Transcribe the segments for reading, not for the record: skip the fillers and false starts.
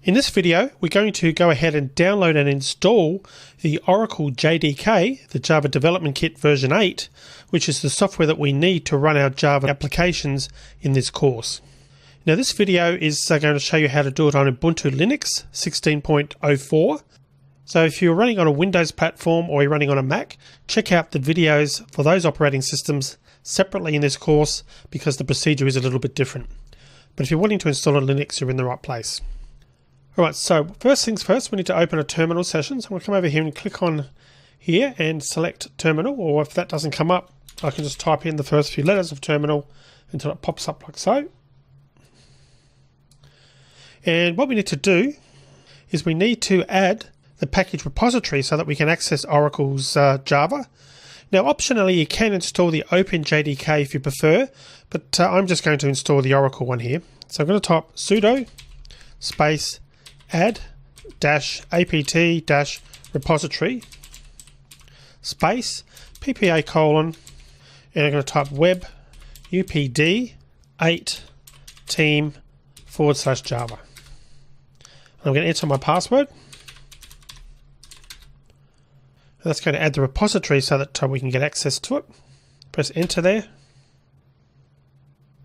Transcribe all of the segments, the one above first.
In this video, we're going to go ahead and download and install the Oracle JDK, the Java Development Kit version 8, which is the software that we need to run our Java applications in this course. Now this video is going to show you how to do it on Ubuntu Linux 16.04. So if you're running on a Windows platform or you're running on a Mac, check out the videos for those operating systems separately in this course because the procedure is a little bit different. But if you're wanting to install on Linux, you're in the right place. Alright, so first things first, we need to open a terminal session. So I'm going to come over here and click on here and select terminal, or if that doesn't come up, I can just type in the first few letters of terminal until it pops up like so. And what we need to do is we need to add the package repository so that we can access Oracle's Java. Now optionally you can install the Open JDK if you prefer, but I'm just going to install the Oracle one here. So I'm going to type sudo space add -apt repository space ppa colon, and I'm going to type web upd 8 team /java. I'm going to enter my password. That's going to add the repository so that we can get access to it. Press enter there.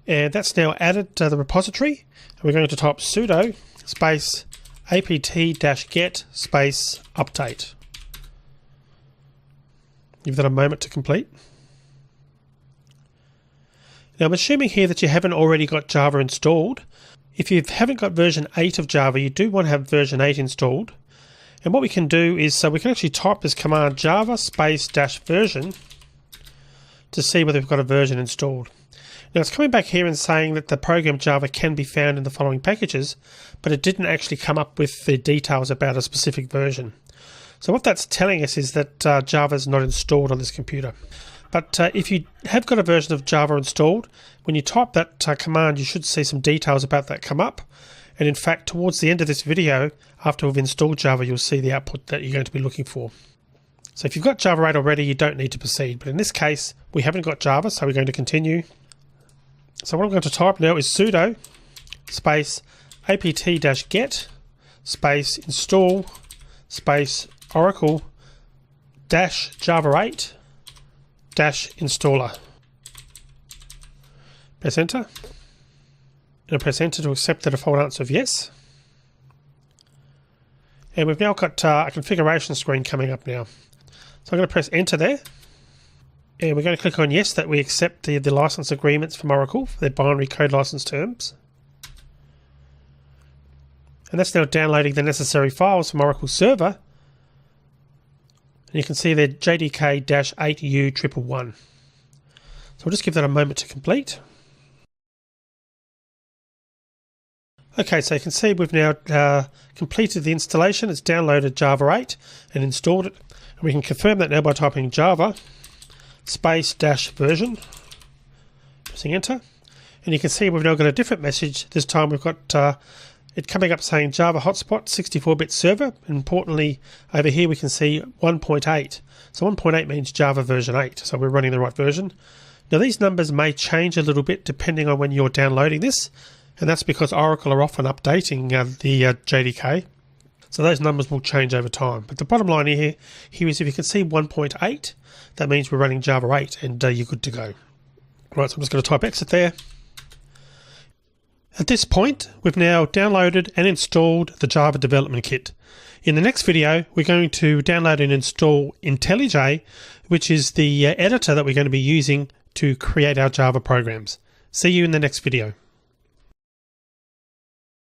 And that's now added to the repository. And we're going to type sudo space apt-get space update. Give that a moment to complete. Now I'm assuming here that you haven't already got Java installed. If you haven't got version 8 of Java, you do want to have version 8 installed. And what we can do is, so we can actually type this command java space -version to see whether we've got a version installed. Now it's coming back here and saying that the program Java can be found in the following packages, but it didn't actually come up with the details about a specific version. So what that's telling us is that Java is not installed on this computer. But if you have got a version of Java installed, when you type that command, you should see some details about that come up. And in fact, towards the end of this video, after we've installed Java, you'll see the output that you're going to be looking for. So if you've got Java 8 already, you don't need to proceed. But in this case, we haven't got Java, so we're going to continue. So what I'm going to type now is sudo space apt-get space install space oracle -java 8 -installer. Press enter. And press enter to accept the default answer of yes. And we've now got a configuration screen coming up now. So I'm going to press enter there. And we're going to click on yes, that we accept the license agreements from Oracle for their binary code license terms. And that's now downloading the necessary files from Oracle server. And you can see they're JDK-8U111. So we'll just give that a moment to complete. Okay, so you can see we've now completed the installation. It's downloaded Java 8 and installed it. And we can confirm that now by typing Java space -version, pressing enter. And you can see we've now got a different message. This time we've got it coming up saying Java hotspot 64-bit server. And importantly, over here we can see 1.8. So 1.8 means Java version 8. So we're running the right version. Now these numbers may change a little bit depending on when you're downloading this. And that's because Oracle are often updating the JDK. So those numbers will change over time. But the bottom line here is if you can see 1.8, that means we're running Java 8 and you're good to go. Right, so I'm just going to type exit there. At this point, we've now downloaded and installed the Java Development Kit. In the next video, we're going to download and install IntelliJ, which is the editor that we're going to be using to create our Java programs. See you in the next video.